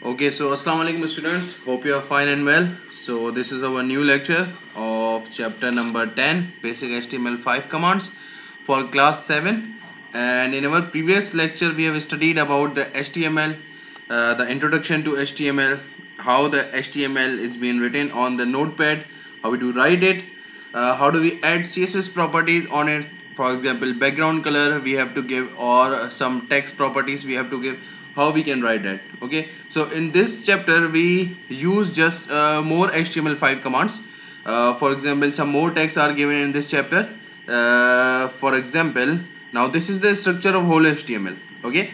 Okay, so Assalamu alaikum students. Hope you are fine and well. So this is our new lecture of chapter number 10, Basic HTML5 commands for class 7. And in our previous lecture, we have studied about the HTML, the introduction to HTML, how the HTML is being written on the notepad, how we do write it, how do we add CSS properties on it. For example, background color we have to give, or some text properties we have to give, how we can write that. Okay, so in this chapter we use just more HTML5 commands. For example, some more texts are given in this chapter. For example, now this is the structure of whole HTML. Okay,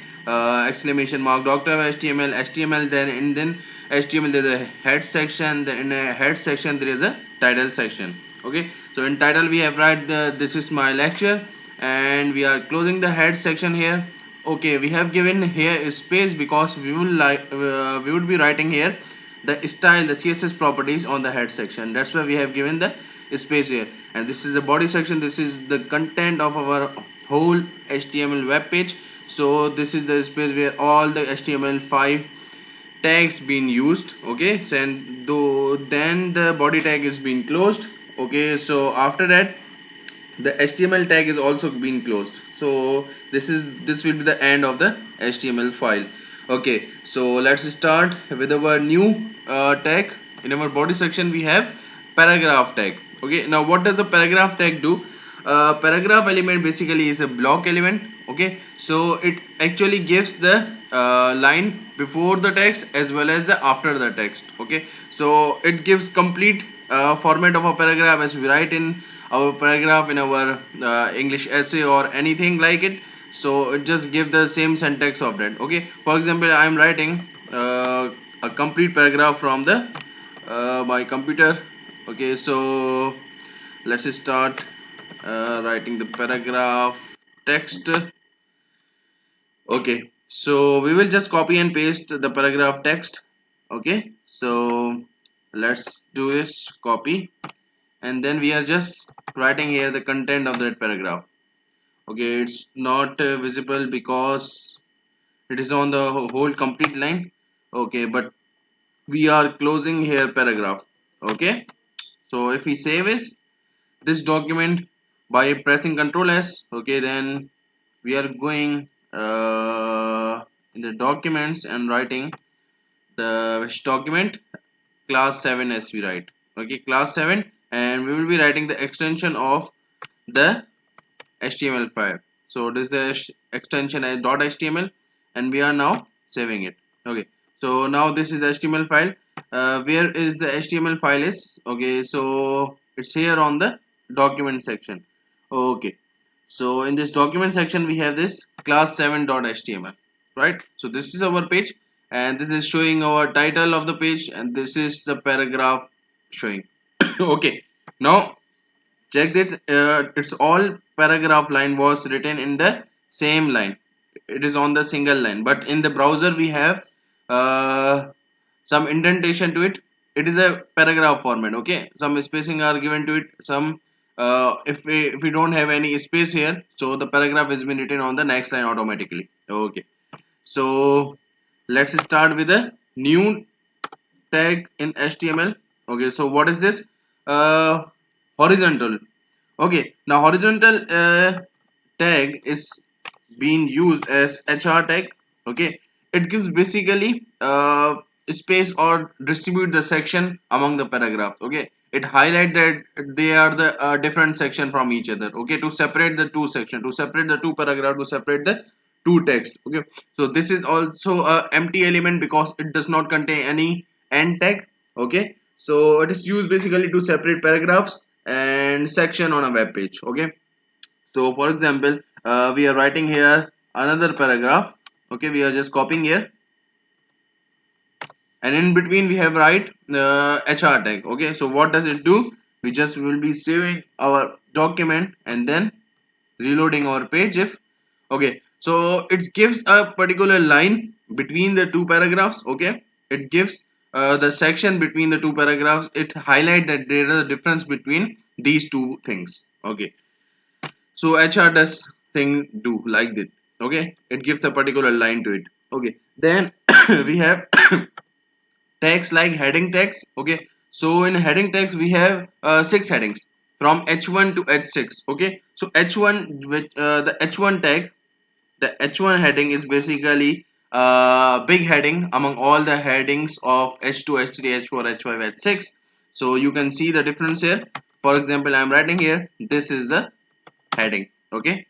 exclamation mark, doctor HTML, then HTML there is a head section, then in a head section there is a title section. Okay, so in title we have write this is my lecture, and we are closing the head section here. Okay, we have given here a space because we would be writing here the style, the CSS properties on the head section. That's why we have given the space here. And this is the body section. This is the content of our whole HTML web page. So this is the space where all the HTML5 tags being used. Okay, so and though then the body tag is being closed. Okay, so after that the HTML tag is also being closed. So this will be the end of the HTML file. Okay, so let's start with our new tag. In our body section we have paragraph tag. Okay, now what does a paragraph tag do? Paragraph element basically is a block element. Okay, so it actually gives the line before the text as well as the after the text. Okay, so it gives complete format of a paragraph as we write in our paragraph in our English essay or anything like it. So it just give the same syntax of that. Okay, for example, I am writing a complete paragraph from the my computer. Okay, so let's start writing the paragraph text. Okay, so we will just copy and paste the paragraph text. Okay, so let's do this, copy, and then we are just writing here the content of that paragraph. Okay, it's not visible because it is on the whole complete line. Okay, but we are closing here paragraph. Okay, so if we save this document by pressing Ctrl S, okay, then we are going in the documents and writing the which document, class 7 as we write. Okay, class 7, and we will be writing the extension of the HTML5. So this is the extension as .html, and we are now saving it. Okay, so now this is the HTML file. Where is the HTML file is? Okay, so it's here on the document section. Okay, so in this document section we have this class 7.html, right? So this is our page, and this is showing our title of the page, and this is the paragraph showing. Okay, now check that it's all paragraph line was written in the same line. It is on the single line, but in the browser we have some indentation to it. It is a paragraph format. Okay, some spacing are given to it, some if we don't have any space here, so the paragraph has been written on the next line automatically. Okay, so let's start with a new tag in HTML. Okay, so what is this? Horizontal. Okay, now horizontal tag is being used as HR tag. Okay, it gives basically space or distribute the section among the paragraphs. Okay, it highlight that they are the different section from each other. Okay, to separate the two section, to separate the two paragraph, to separate the two text. Okay, so this is also a empty element because it does not contain any end tag. Okay, so it is used basically to separate paragraphs and section on a web page. Okay, so for example, we are writing here another paragraph. Okay, we are just copying here, and in between we have write HR tag. Okay, so what does it do? We just will be saving our document and then reloading our page if okay, so it gives a particular line between the two paragraphs. Okay, it gives the section between the two paragraphs. It highlight that there is a difference between these two things. Okay, so HR does thing do like that. Okay, it gives a particular line to it. Okay, then we have tags like heading tags. Okay, so in heading tags we have 6 headings from h1 to h6. Okay, so h1, which the h1 tag, the h1 heading is basically big heading among all the headings of h2, h3, h4, h5, h6. So you can see the difference here. For example, I'm writing here, this is the heading. Okay,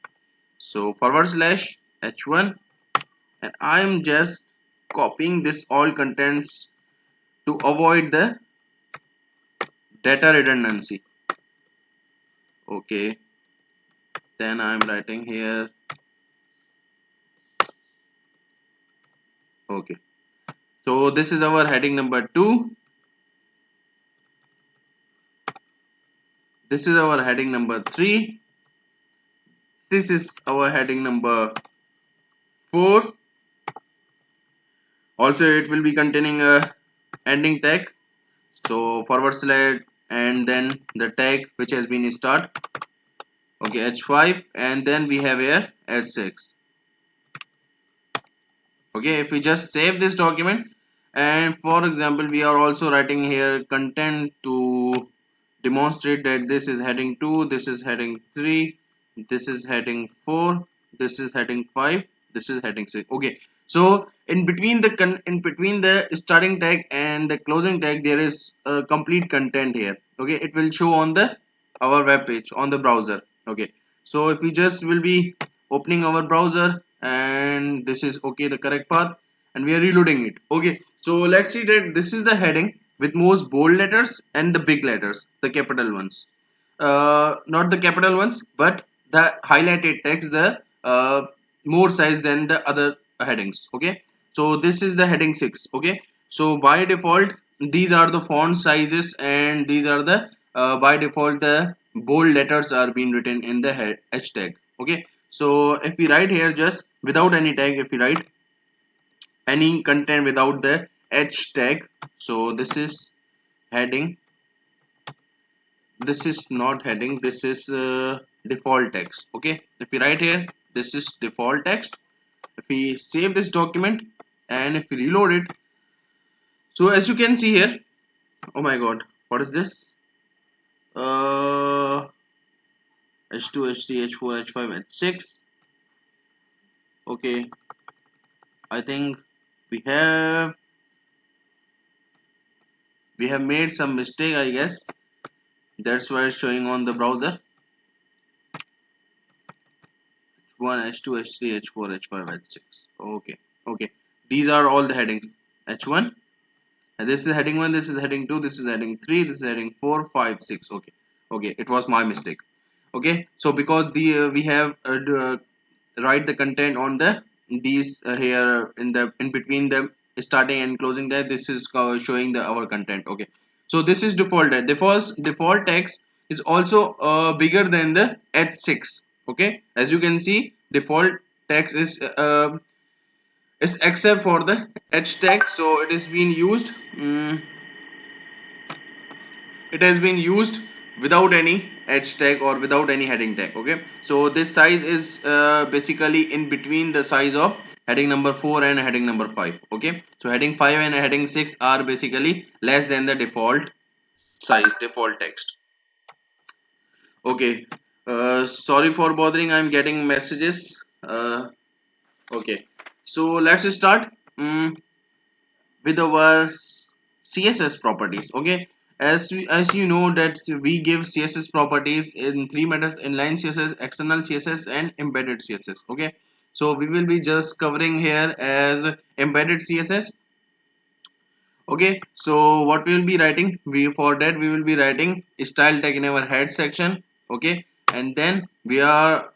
so / h1, and I'm just copying this all contents to avoid the data redundancy. Okay, then I'm writing here. Okay, so this is our heading number 2, this is our heading number 3, this is our heading number 4. Also it will be containing a ending tag, so / and then the tag which has been start. Okay, h5, and then we have here h6. Okay, if we just save this document, and for example we are also writing here content to demonstrate that this is heading 2, this is heading 3, this is heading 4, this is heading 5, this is heading 6. Okay, so in between the starting tag and the closing tag there is complete content here. Okay, it will show on the our web page on the browser. Okay, so if we just will be opening our browser, and this is okay, the correct path, and we are reloading it. Okay, so let's see that this is the heading with most bold letters and the big letters, the capital ones, not the capital ones but the highlighted text, the more size than the other headings. Okay, so this is the heading 6. Okay, so by default these are the font sizes, and these are the by default the bold letters are being written in the h tag. Okay, so if we write here just without any tag, if we write any content without the h tag, so this is heading, this is not heading, this is default text. Okay, if we write here, this is default text. If we save this document and if we reload it, so as you can see here, oh my god, what is this, uh h2, h3, h4, h5, h6. Okay, I think we have made some mistake, I guess. That's why it's showing on the browser. H1, h2, h3, h4, h5, h6. Okay, okay, these are all the headings. H1, and this is heading 1, this is heading 2, this is heading 3, this is heading 4, 5, 6. Okay, okay, it was my mistake. Okay, so because the we have write the content on the these here in the in between the starting and closing there, this is showing the our content. Okay, so this is default. Default text is also bigger than the h6. Okay, as you can see, default text is except for the h tag, so it is being used, it has been used without any h tag or without any heading tag. Okay, so this size is basically in between the size of heading number 4 and heading number 5. Okay, so heading 5 and heading 6 are basically less than the default size, default text. Okay, sorry for bothering, I'm getting messages. Okay, so let's start with our css properties. Okay, as you know that we give css properties in three methods: inline css, external css, and embedded css. Okay, so we will be just covering here as embedded css. Okay, so what we will be writing, we for that we will be writing style tag in our head section. Okay, and then we are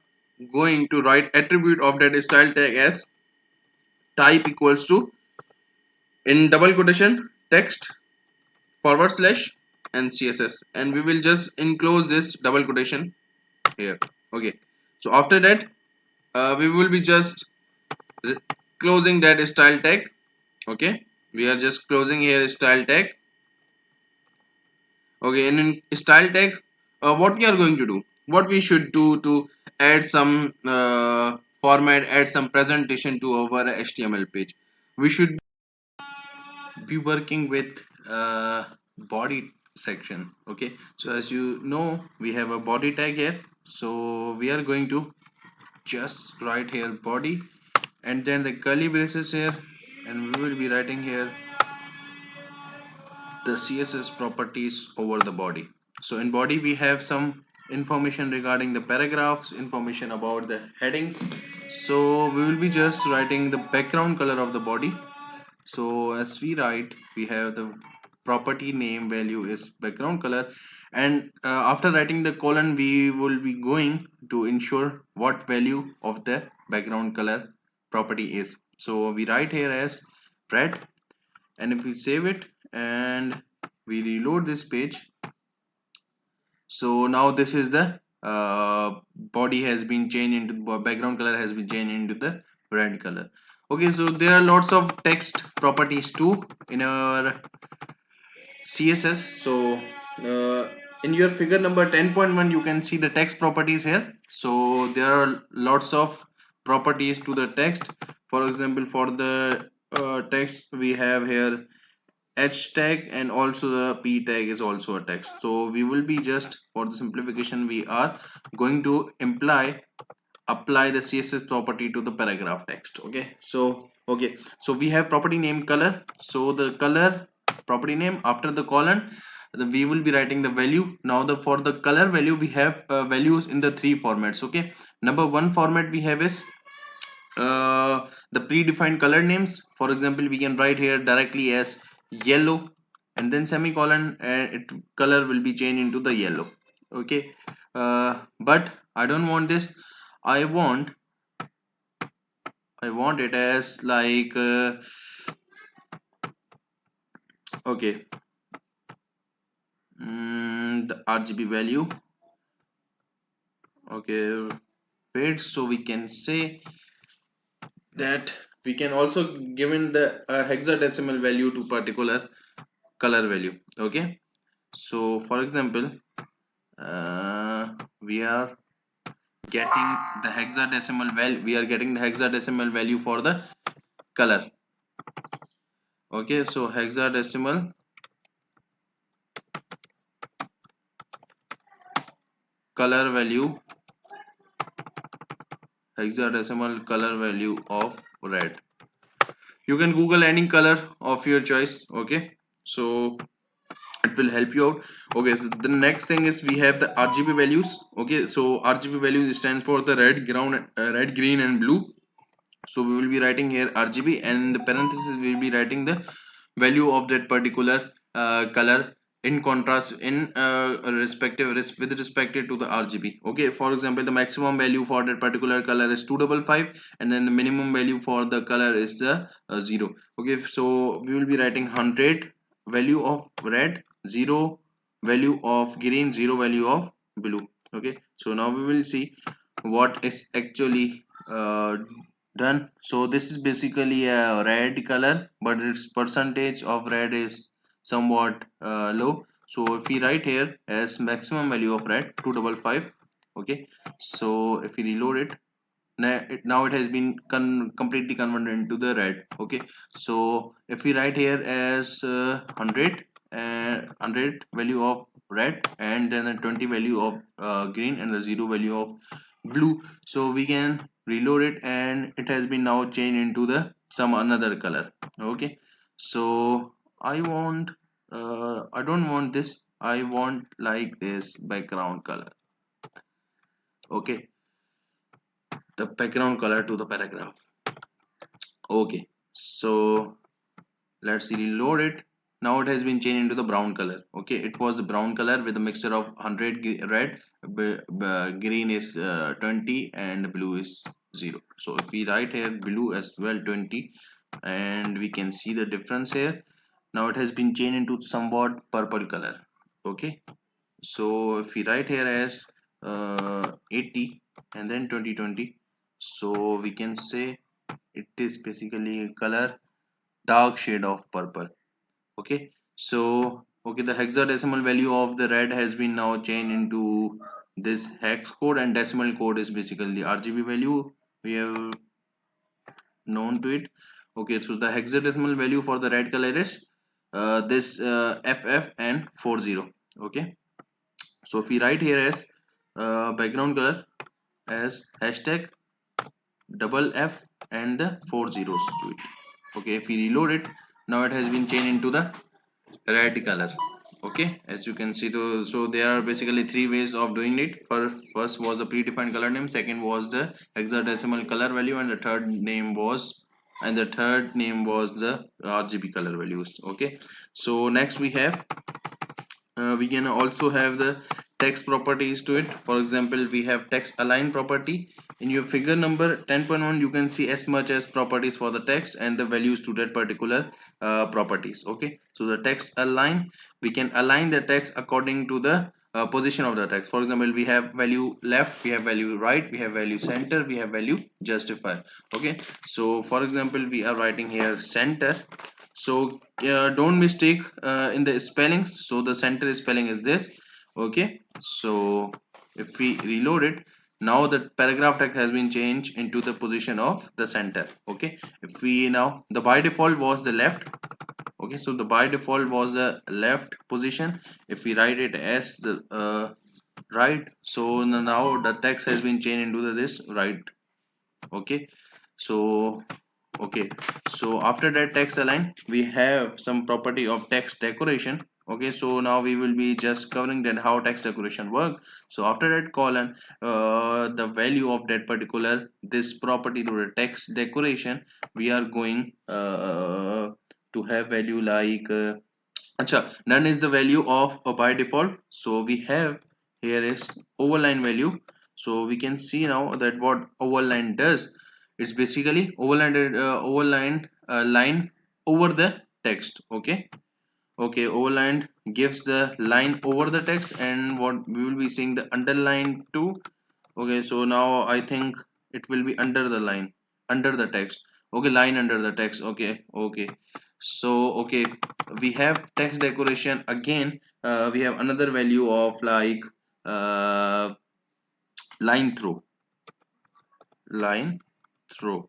going to write attribute of that style tag as type equals to, in double quotation, text / and css, and we will just enclose this double quotation here. Okay, so after that we will be just closing that style tag. Okay, we are just closing here style tag. Okay, and in style tag what we are going to do, what we should do to add some format, add some presentation to our html page, we should be working with body section. Okay, so as you know, we have a body tag here, so we are going to just write here body and then the curly braces here, and we will be writing here the css properties over the body. So in body we have some information regarding the paragraphs, information about the headings. So we will be just writing the background color of the body. So as we write, we have the property name value is background color, and after writing the colon we will be going to ensure what value of the background color property is. So we write here as red, and if we save it and we reload this page, so now this is the body has been changed into background color has been changed into the red color. Okay, so there are lots of text properties too in our css. So in your figure number 10.1 you can see the text properties here. So there are lots of properties to the text. For example, for the text we have here h tag, and also the p tag is also a text. So we will be just, for the simplification, we are going to apply the css property to the paragraph text. Okay, so we have property name color. So the color property name, after the colon, we will be writing the value. Now the for the color value we have values in the three formats. Okay, number one format we have is the predefined color names. For example, we can write here directly as yellow and then semicolon, and it color will be changed into the yellow. Okay, but I don't want this. i want I want it as like okay, the RGB value. Okay, wait, so we can say that we can also given the hexadecimal value to particular color value. Okay, so for example, we are getting the hexadecimal value, for the color. Okay, so color value hexadecimal color value of red. You can google any color of your choice. Okay, so it will help you out. Okay, so the next thing is we have the RGB values. Okay, so RGB values stands for the red, ground, red, green and blue. So we will be writing here RGB, and in the parenthesis we will be writing the value of that particular color in contrast in with respect to the RGB. Okay, for example, the maximum value for that particular color is 255, and then the minimum value for the color is the 0. Okay, so we will be writing 100 value of red, 0 value of green, 0 value of blue. Okay, so now we will see what is actually done. So this is basically a red color, but its percentage of red is somewhat low. So if we write here as maximum value of red 255. Okay, so if we reload it, now it has been completely converted into the red. Okay, so if we write here as 100 and 100 value of red, and then a 20 value of green, and the 0 value of blue, so we can reload it, and it has been now changed into the some another color. Okay, so I don't want this. I want like this background color. Okay, the background color to the paragraph. Okay, so let's reload it. Now it has been changed into the brown color. Okay, it was the brown color with a mixture of 100 red, green is 20, and blue is 0. So if we write here blue as well 20, and we can see the difference here. Now it has been changed into somewhat purple color. Okay, so if we write here as 80 and then 2020, so we can say it is basically a color dark shade of purple. Okay, so okay, the hexadecimal value of the red has been now changed into this hex code, and decimal code is basically the RGB value we have known to it. Okay, so the hexadecimal value for the red color is this FF and 40. Okay, so if we write here as background color as hashtag double F and the 4 zeros to it. Okay, if we reload it, now it has been changed into the red color. Okay, as you can see, so there are basically three ways of doing it. First was the predefined color name, second was the hexadecimal color value, and the third name was the RGB color values. Okay, so next we can also have the text properties to it. For example, we have text align property. In your figure number 10.1, you can see as much as properties for the text and the values to that particular properties. Okay, so the text align, we can align the text according to the position of the text. For example, we have value left, we have value right, we have value center, we have value justify. Okay, so for example, we are writing here center. So don't mistake in the spellings. So the center spelling is this. Okay, so if we reload it, now the paragraph text has been changed into the position of the center. Okay, if we now, the by default was the left. Okay, so the by default was the left position. If we write it as the right, so now the text has been changed into this right. Okay, so okay, so after that text align, we have some property of text decoration. Okay, so now we will be just covering that how text decoration work. So after that colon, the value of that particular this property to the text decoration, we are going to have value like acha, none is the value of by default. So we have here is overline value. So we can see now that what overline does, it's basically overline line over the text. Okay, okay, overline gives the line over the text, and what we will be seeing the underline too. Okay, so now I think it will be under the line, under the text. Okay, line under the text. Okay, okay, so okay, we have text decoration again. We have another value of like uh, line through, line through.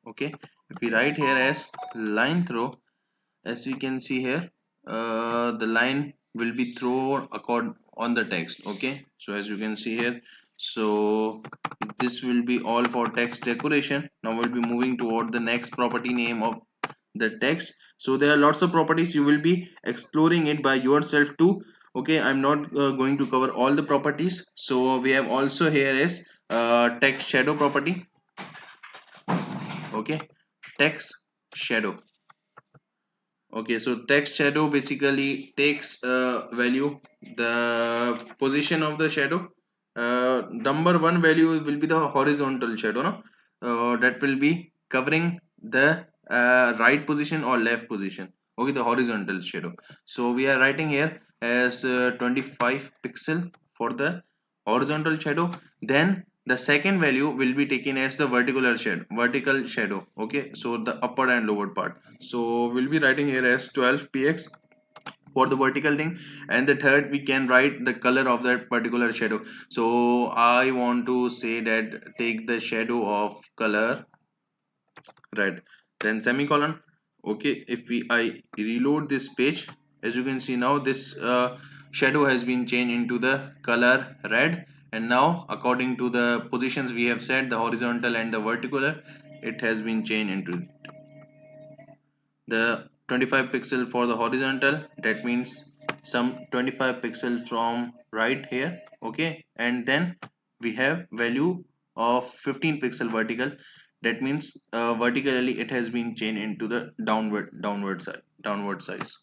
Okay, if we write here as line through, as we can see here, the line will be thrown accord on the text. Okay, so as you can see here, so this will be all for text decoration. Now we'll be moving toward the next property name of the text. So there are lots of properties, you will be exploring it by yourself too. Okay, I'm not going to cover all the properties. So we have also here is text shadow property. Okay, text shadow. Okay, so text shadow basically takes value the position of the shadow. Number one value will be the horizontal shadow, no? That will be covering the right position or left position. Okay, the horizontal shadow. So we are writing here as 25 pixel for the horizontal shadow. Then the second value will be taken as the vertical shadow. Okay, so the upper and lower part. So we'll be writing here as 12 px for the vertical thing, and the third we can write the color of that particular shadow. So I want to say that take the shadow of color red, then semicolon. Okay, if I reload this page, as you can see now this shadow has been changed into the color red, and now according to the positions we have set, the horizontal and the vertical, it has been changed into the 25 pixel for the horizontal. That means some 25 pixel from right here. Okay, and then we have value of 15 pixel vertical. That means vertically it has been changed into the downward size.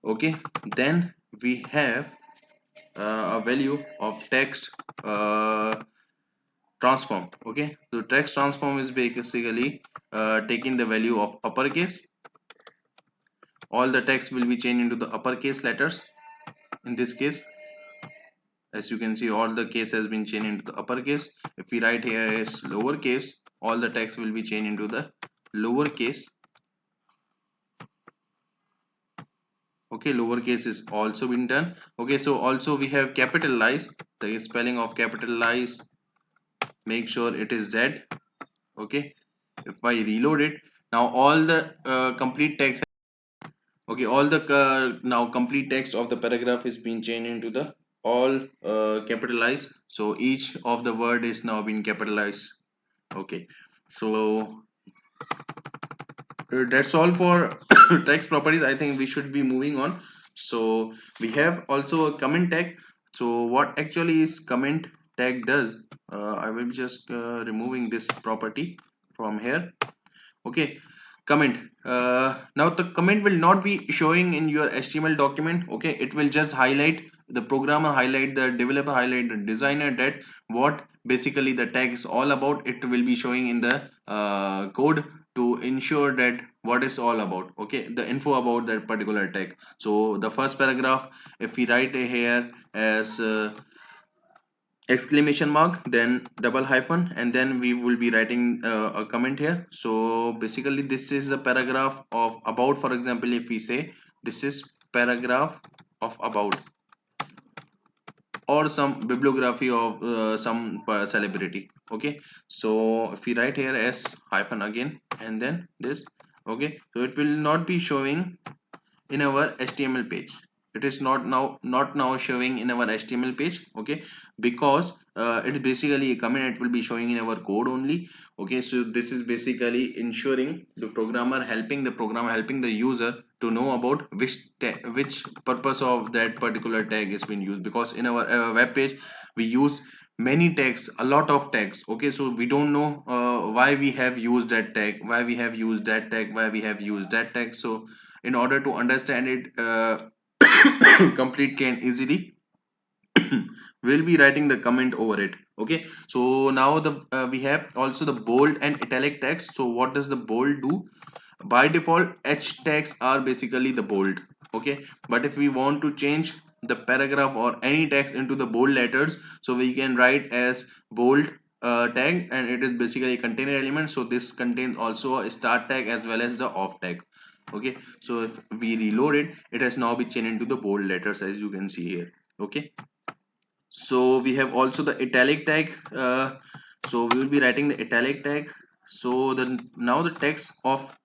Okay, then we have a value of text transform. Okay, so text transform is basically taking the value of uppercase. All the text will be changed into the uppercase letters. In this case, as you can see, all the case has been changed into the uppercase. If we write here is lowercase, all the text will be changed into the lowercase. Okay, lowercase is also been done. Okay, so also we have capitalize. The spelling of capitalize, make sure it is Z. Okay, if I reload it, Now all the complete text, okay, all the now complete text of the paragraph is being changed into the all capitalized, so each of the word is now being capitalized. Okay, so that's all for text properties. I think we should be moving on. So we have also a comment tag. So what actually is comment tag does, I will be just removing this property from here. Okay, comment, now the comment will not be showing in your HTML document. Okay, it will just highlight, the programmer highlight, the developer highlight, the designer, that what basically the tag is all about. It will be showing in the code to ensure that what is all about, okay, the info about that particular tag. So the first paragraph, if we write here as exclamation mark, then double hyphen, and then we will be writing a comment here. So basically this is the paragraph of about. For example, if we say this is paragraph of about, or some bibliography of some celebrity. Okay, so if we write here as hyphen again and then this, okay, so it will not be showing in our HTML page. It is not now showing in our HTML page. Okay, because it is basically a comment. It will be showing in our code only. Okay, so this is basically ensuring the programmer, helping the user to know about which purpose of that particular tag is being used, because in our web page we use many tags, a lot of tags. Okay, so we don't know why we have used that tag, why we have used that tag, why we have used that tag. So in order to understand it complete can easily, we'll be writing the comment over it. Okay, so now the we have also the bold and italic text. So what does the bold do? By default h tags are basically the bold. Okay, but if we want to change the paragraph or any text into the bold letters, so we can write as bold tag, and it is basically a container element. So this contains also a start tag as well as the off tag. Okay, so if we reload it, it has now been changed into the bold letters, as you can see here. Okay, so we have also the italic tag. So we will be writing the italic tag. So the now the text of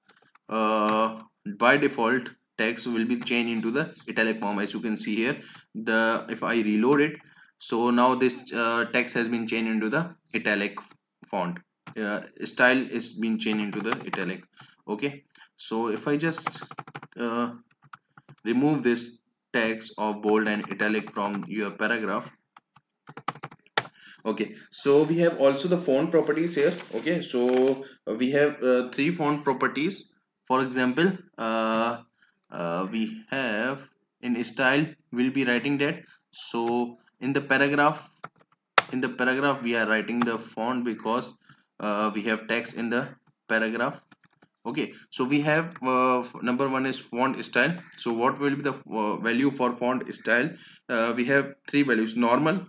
by default text will be changed into the italic form, as you can see here. The if I reload it, so now this text has been changed into the italic font. Style is being changed into the italic. Okay, so if I just uh, remove this text of bold and italic from your paragraph. Okay, so we have also the font properties here. Okay, so we have three font properties. For example, we have in style, we'll be writing that. So in the paragraph we are writing the font because we have text in the paragraph. Okay, so we have number one is font style. So what will be the value for font style? We have three values: normal,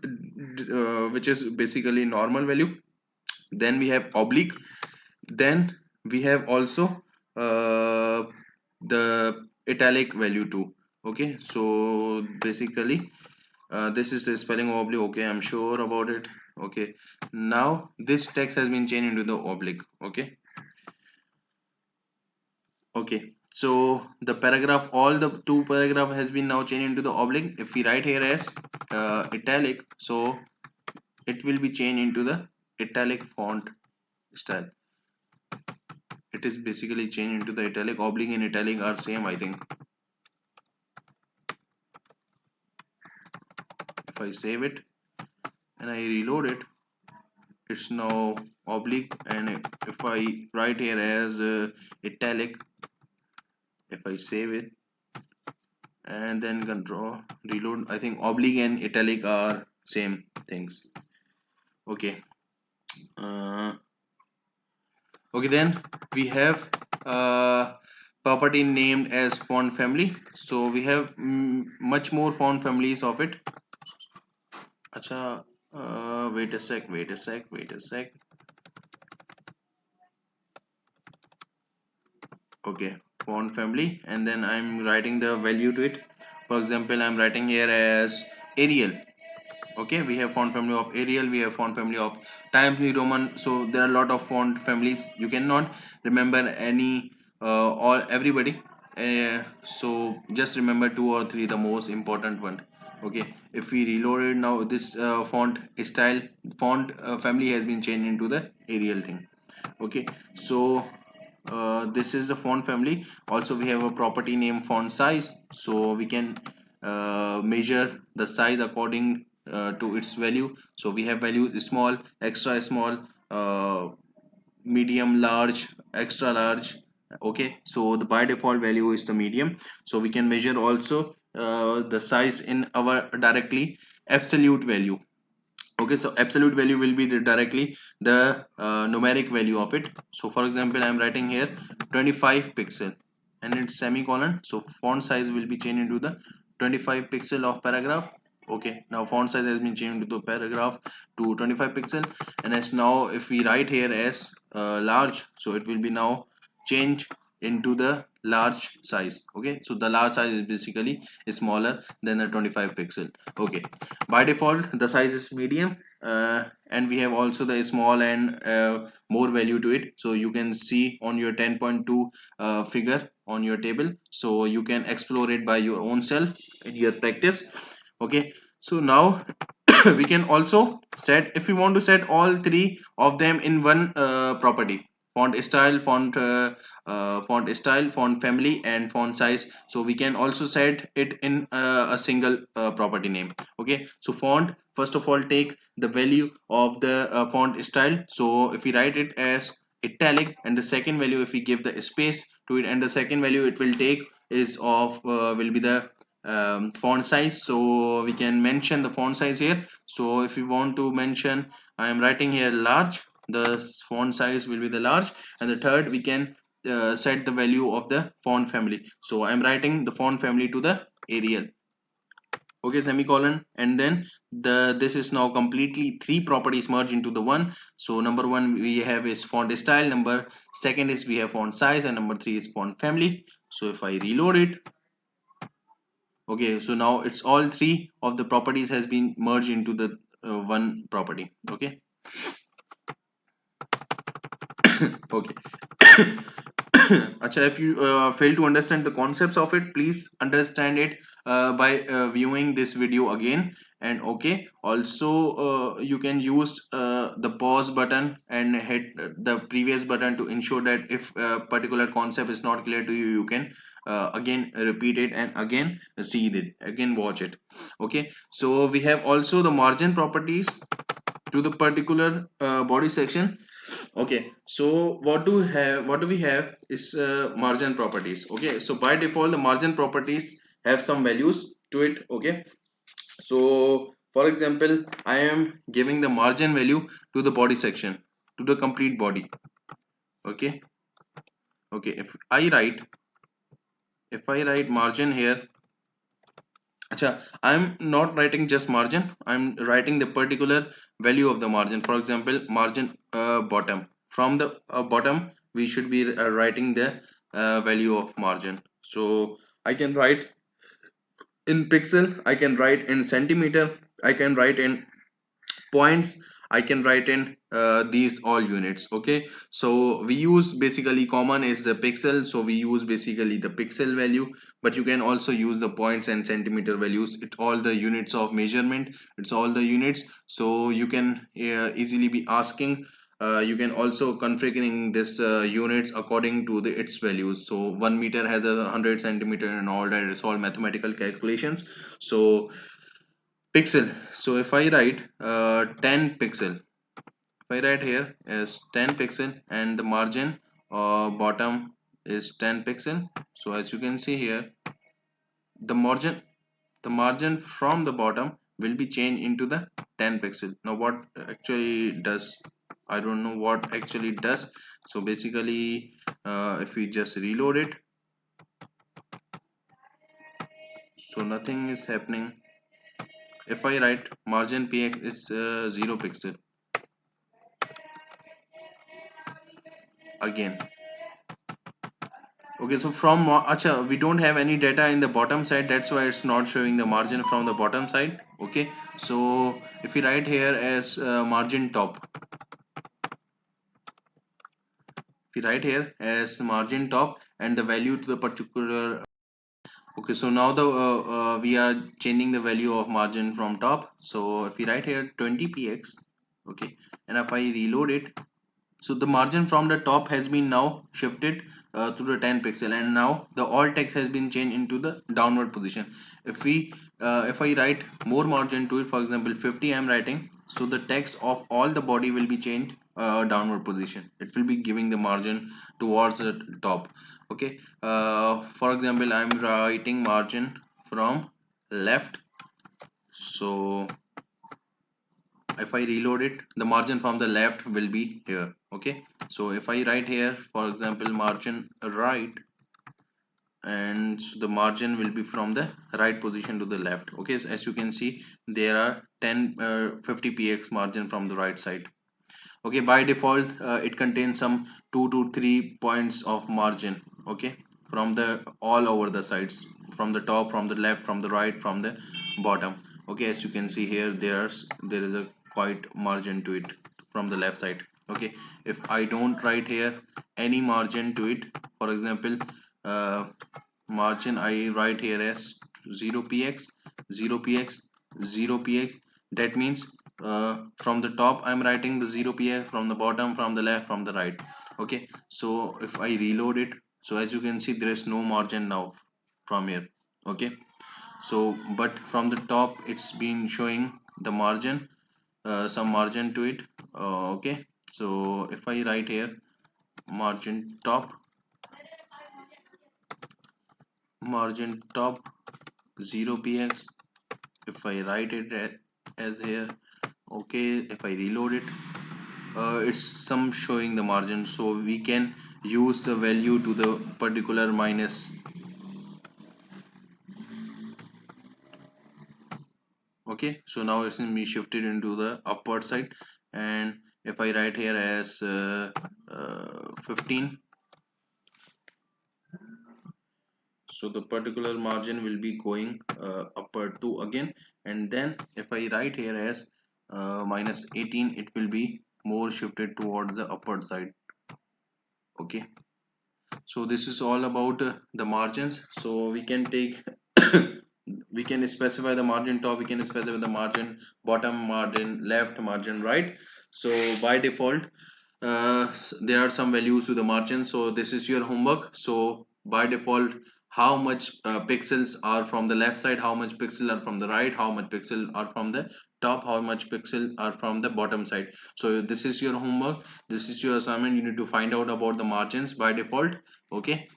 which is basically normal value, then we have oblique, then we have also uh, the italic value too. Okay, so basically this is the spelling of oblique. Okay, I'm sure about it. Okay, now this text has been changed into the oblique. Okay, so the paragraph, all the two paragraph has been now changed into the oblique. If we write here as italic, so it will be changed into the italic font style. It is basically changed into the italic. Oblique and italic are same, I think. If I save it and I reload it, it's now oblique. And if I write here as italic, if I save it and then control reload, I think oblique and italic are same things. Okay, uh, okay, then we have property named as font family. So we have much more font families of it. Acha, wait a sec. Okay, font family, and then I'm writing the value to it. For example, I'm writing here as Arial. Okay, we have font family of Arial, we have font family of Times New Roman. So there are a lot of font families. You cannot remember any all everybody. So just remember two or three, the most important one. Okay, if we reload it now, this font style font family has been changed into the Arial thing. Okay, so this is the font family. Also we have a property name font size, so we can measure the size according to its value. So we have values small, extra small, medium, large, extra large. Okay, so the by default value is the medium. So we can measure also the size in our directly absolute value. Okay, so absolute value will be directly the numeric value of it. So for example, I'm writing here 25 pixel and it's semicolon, so font size will be changed into the 25 pixel of paragraph. Okay, now font size has been changed to the paragraph to 25 pixel. And as now if we write here as large, so it will be now change into the large size. Okay, so the large size is basically smaller than the 25 pixel. Okay, by default the size is medium, and we have also the small and more value to it. So you can see on your 10.2 figure on your table, so you can explore it by your own self in your practice. Okay, so now we can also set, if we want to set all three of them in one property: font style, font style, font family, and font size. So we can also set it in a single property name. Okay, so font, first of all, take the value of the font style. So if we write it as italic, and the second value, if we give the space to it, and the second value it will take is of will be the font size. So we can mention the font size here. So if we want to mention, I am writing here large, the font size will be the large. And the third, we can set the value of the font family. So I'm writing the font family to the Arial. Okay, semicolon. And then this is now completely three properties merged into the one. So number one we have is font style, number second is we have font size, and number three is font family. So if I reload it, okay, so now it's all three of the properties has been merged into the one property. Okay. Okay. Acha, if you fail to understand the concepts of it, please understand it by viewing this video again. And okay, also you can use the pause button and hit the previous button to ensure that if a particular concept is not clear to you, you can again repeat it and again see it, again watch it. Okay, so we have also the margin properties to the particular body section. Okay, so what do we have is margin properties. Okay, so by default the margin properties have some values to it. Okay, so for example, I am giving the margin value to the body section, to the complete body. Okay, okay, if I write margin here, Acha, I'm not writing just margin, I'm writing the particular value of the margin. For example, margin bottom. From the bottom, we should be writing the value of margin. So I can write in pixel, I can write in centimeter, I can write in points, I can write in these all units. Okay, so we use basically common is the pixel, so we use basically the pixel value. But you can also use the points and centimeter values, it all the units of measurement, it's all the units. So you can easily be asking, you can also configuring this units according to its values. So 1 meter has a 100 centimeter and all that, it's all mathematical calculations. So pixel, so if I write 10 pixel, if I write here as 10 pixel, and the margin bottom is 10 pixel. So as you can see here, the margin from the bottom will be changed into the 10 pixel. Now what actually does, I don't know what actually it does. So basically if we just reload it, so nothing is happening. If I write margin px is 0 pixel again. Okay, so from acha, we don't have any data in the bottom side, that's why it's not showing the margin from the bottom side. Okay, So if we write here as margin top, if we write here as margin top and the value to the particular. Okay, so now the we are changing the value of margin from top. So if we write here 20 px, okay, and if I reload it, so the margin from the top has been now shifted to the 10 pixel, and now the all text has been changed into the downward position. If I write more margin to it, for example 50 I am writing, so the text of all the body will be changed downward position. It will be giving the margin towards the top. Okay, for example I am writing margin from left. So if I reload it, the margin from the left will be here. Okay, so if I write here for example margin right, and so the margin will be from the right position to the left. Okay, so as you can see there are 50 px margin from the right side. Okay, by default it contains some 2 to 3 points of margin. Okay, from the all over the sides, from the top, from the left, from the right, from the bottom. Okay, as you can see here there is a quite margin to it from the left side. Okay, if I don't write here any margin to it, for example uh, margin I write here as 0 px, 0 px, 0 px, that means from the top I'm writing the 0 px, from the bottom, from the left, from the right. Okay, so if I reload it, so as you can see there is no margin now from here. Okay, so but from the top it's been showing the margin, some margin to it. Okay, so if I write here margin top, margin top 0 px, if I write it as here. Okay, if I reload it, it's some showing the margin, so we can use the value to the particular minus. Okay, so now it's going to be shifted into the upward side, and if I write here as 15, so the particular margin will be going upward 2 again, and then if I write here as minus 18, it will be more shifted towards the upward side. Okay, so this is all about the margins. So we can take we can specify the margin top, we can specify the margin bottom, margin left, margin right. So by default there are some values to the margin. So this is your homework. So by default, how much pixels are from the left side, how much pixels are from the right, how much pixels are from the top, how much pixels are from the bottom side. So this is your homework, this is your assignment. You need to find out about the margins by default. Okay,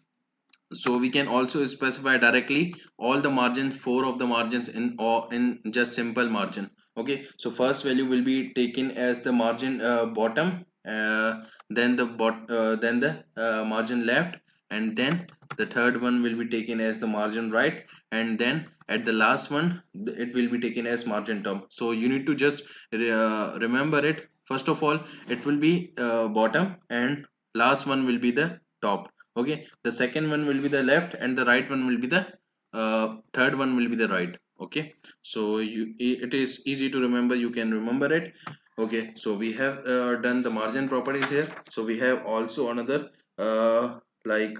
so we can also specify directly all the margins, four of the margins in, or in just simple margin. Okay, so first value will be taken as the margin bottom, then the margin left, and then the third one will be taken as the margin right, and then at the last one it will be taken as margin top. So you need to just remember it. First of all, it will be bottom, and last one will be the top. Okay, the second one will be the left, and the right one will be the third one will be the right. Okay, so it is easy to remember, you can remember it. Okay, so we have done the margin properties here. So we have also another like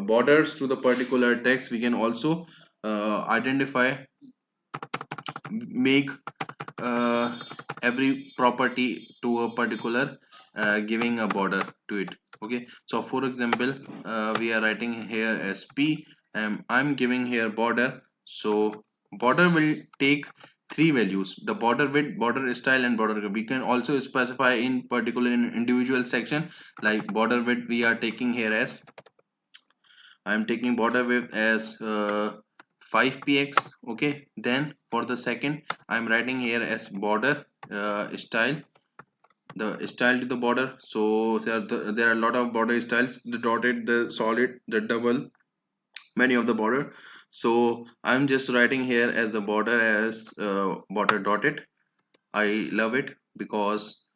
borders to the particular text. We can also identify, make uh, every property to a particular giving a border to it. Okay, so for example we are writing here as p, and I'm giving here border. So border will take three values: the border width, border style, and border color. We can also specify in particular in individual section. Like border width we are taking here as, I'm taking border width as 5 px. Okay, then for the second I'm writing here as border style, the style to the border. So there are a lot of border styles: the dotted, the solid, the double, many of the border. So I'm just writing here as the border as border dotted. I love it because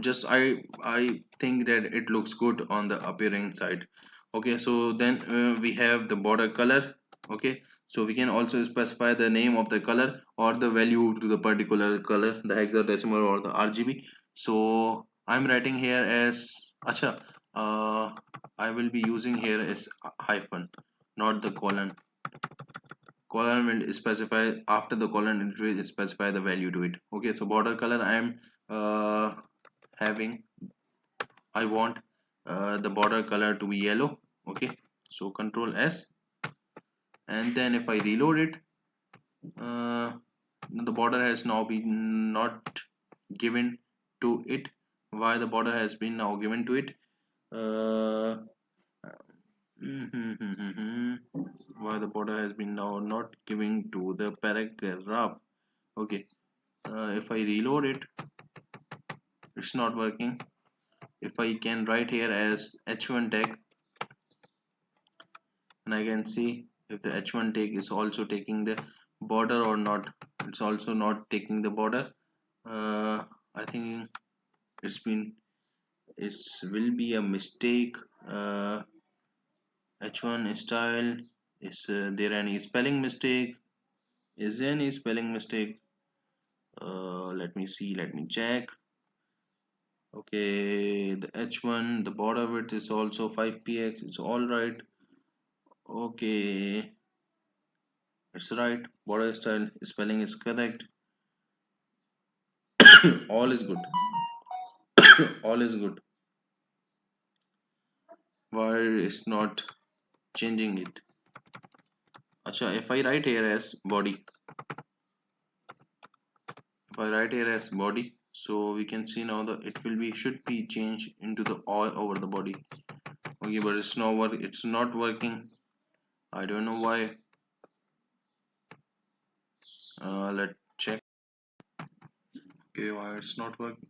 just I think that it looks good on the appearing side. Okay, so then we have the border color. Okay, So we can also specify the name of the color or the value to the particular color, the hexadecimal or the RGB. So I'm writing here as acha. I will be using here as hyphen, not the colon. Colon will specify, after the colon it will specify the value to it. Okay, so border color I am having, I want the border color to be yellow. Okay, so control S, and then if I reload it, uh, the border has now been not given to it. Why the border has been now given to it? uh, why the border has been now not given to the paragraph? Okay, if I reload it, it's not working. If I can write here as h1 tag, and I can see if the h1 tag is also taking the border or not. It's also not taking the border. I think it's been, it will be a mistake. H1 style, is there any spelling mistake? Is there any spelling mistake? Let me see, let me check. Okay, the h1, the border width is also 5 px, it's all right. Okay, it's right, border style spelling is correct. All is good. All is good. Why is not changing it? Acha, if I write here as body, if I write here as body, so we can see now that it will be, should be changed into the all over the body. Okay, but it's not work, it's not working. I don't know why. Let's check. Okay, why it's not working?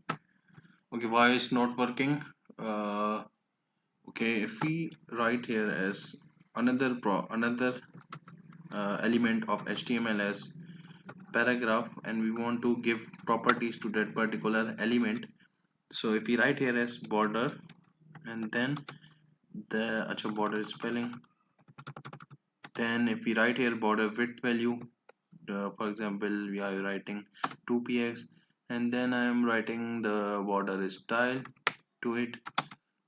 Okay, why it's not working? uh, okay, if we write here as another element of HTML as paragraph, and we want to give properties to that particular element. So if we write here as border, and then the actual border spelling, then if we write here border width value, for example we are writing 2px, and then I am writing the border style to it,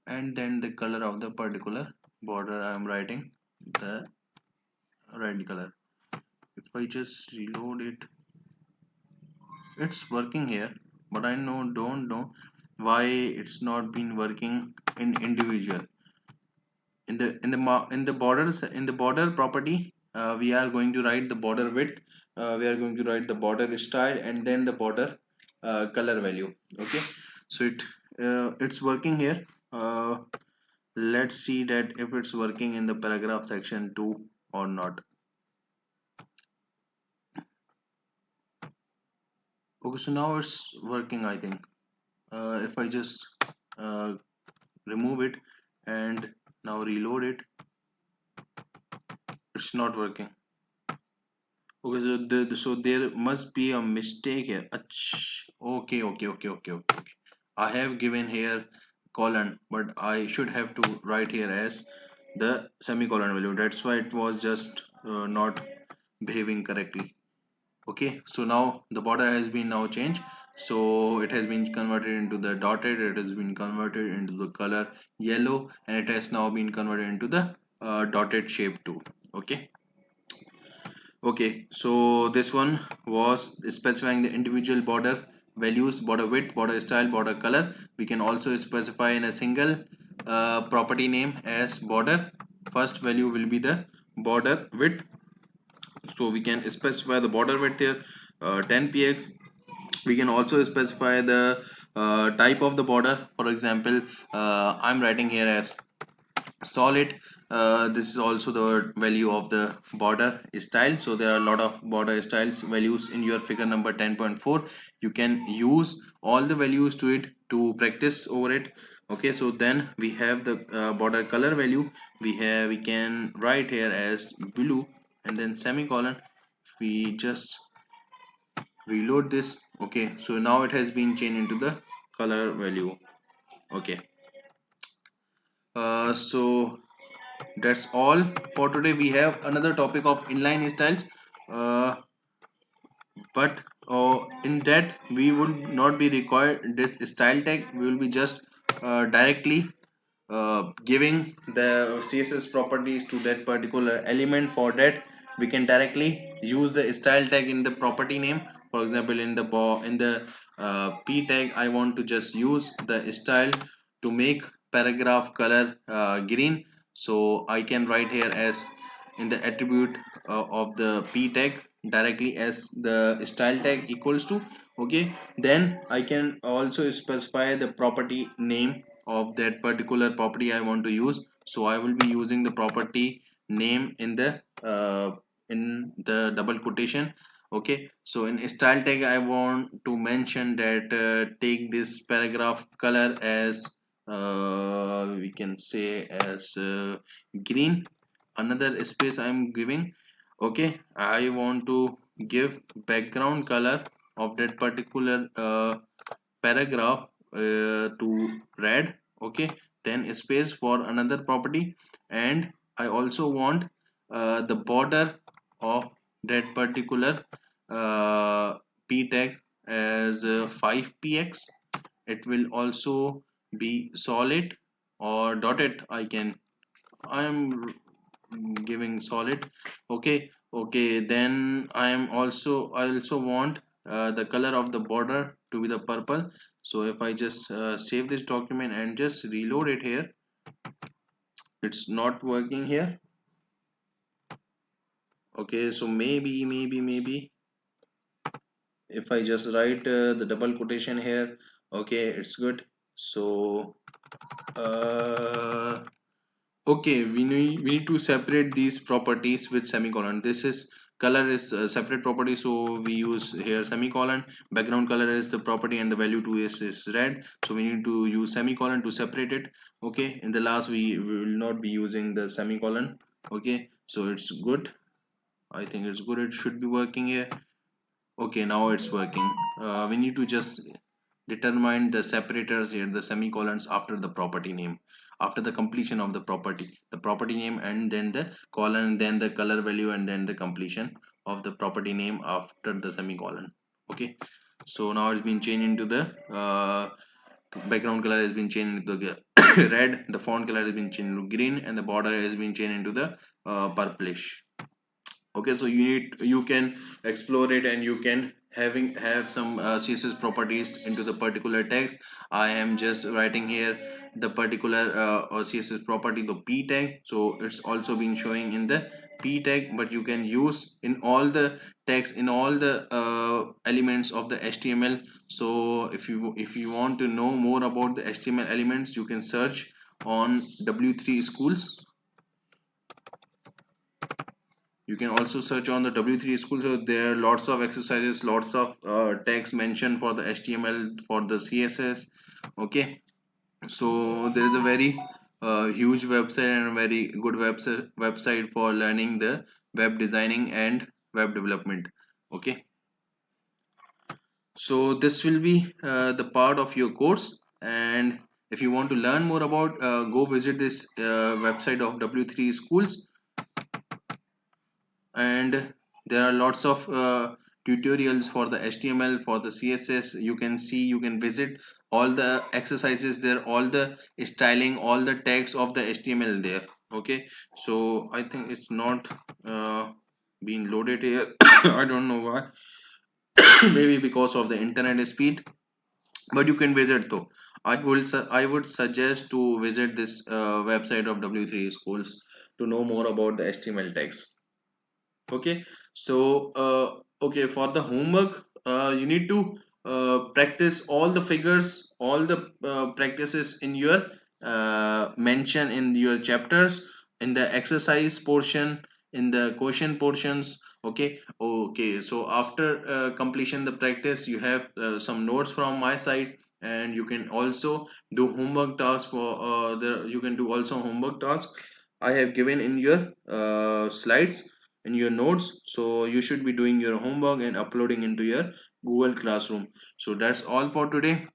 and then the color of the particular border I am writing the red color. If I just reload it, it's working here, but I don't know why it's not been working in individual. In the borders, in the border property, we are going to write the border width, we are going to write the border style, and then the border color value. Okay, so it's working here. uh, let's see that if it's working in the paragraph section too or not. Okay, so now it's working, I think. If I just uh, remove it and now reload it, it's not working. Okay, so so there must be a mistake here. Okay, okay. I have given here colon, but I should have to write here as the semicolon value. That's why it was just not behaving correctly. Okay, so now the border has been now changed. So it has been converted into the dotted, it has been converted into the color yellow, and it has now been converted into the dotted shape too. Okay. Okay, so this one was specifying the individual border values, border width, border style, border color. We can also specify in a single property name as border. First value will be the border width, so we can specify the border width here, 10 px. We can also specify the type of the border. For example, I'm writing here as solid. This is also the value of the border style. So there are a lot of border styles values in your figure number 10.4. You can use all the values to it to practice over it. Okay, so then we have the border color value. We can write here as blue, and then semicolon. If we just reload this, okay, so now it has been changed into the color value. Okay, so that's all for today. We have another topic of inline styles, uh, but in that we would not be required this style tag. We will be just directly giving the css properties to that particular element. For that we can directly use the style tag in the property name. For example, in the p tag, I want to just use the style to make paragraph color green. So I can write here as in the attribute of the p tag directly as the style tag equals to. Okay, then I can also specify the property name of that particular property I want to use. So I will be using the property name in the double quotation. Okay, so in style tag I want to mention that take this paragraph color as we can say as green. Another space I am giving. Okay, I want to give background color of that particular paragraph to red. Okay, then space for another property. And I also want the border of that particular p tag as 5px. It will also be solid or dotted. I am giving solid. Okay, okay, then I also want the color of the border to be the purple. So if I just save this document and just reload it here, it's not working here. Okay, so maybe if I just write the double quotation here, okay, it's good. So uh, okay, we need to separate these properties with semicolon. This is color is a separate property, so we use here semicolon. Background color is the property and the value to is red, so we need to use semicolon to separate it. Okay, in the last we will not be using the semicolon. Okay, so it's good. I think it's good. It should be working here. Okay, now it's working. We need to just determine the separators here, the semicolons after the property name, after the completion of the property name, and then the colon, then the color value, and then the completion of the property name after the semicolon. Okay, so now it's been changed into the background color has been changed into the red, the font color has been changed into green, and the border has been changed into the purplish. Okay, so you can explore it and you can have some css properties into the particular text. I am just writing here the particular css property, the p tag. So it's also been showing in the p tag, but you can use in all the text, in all the elements of the html. So if you want to know more about the html elements, you can search on w3 schools. You can also search on the w3 school. So there are lots of exercises, lots of text mentioned for the html, for the css. Okay, so there is a very huge website and a very good website for learning the web designing and web development. Okay, so this will be the part of your course. And if you want to learn more about, go visit this website of w3 schools. And there are lots of tutorials for the html, for the css. You can see, you can visit all the exercises there, all the styling, all the tags of the html there. Okay, so I think it's not being loaded here. I don't know why. Maybe because of the internet speed, but you can visit though. I would suggest to visit this website of w3 schools to know more about the html tags. Okay, so okay, for the homework you need to practice all the figures, all the practices in your mention in your chapters, in the exercise portion, in the question portions. Okay, okay, so after completion the practice, you have some notes from my side. And you can also do homework tasks for you can do also homework tasks I have given in your slides, in your notes. So you should be doing your homework and uploading into your google classroom. So that's all for today.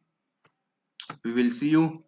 We will see you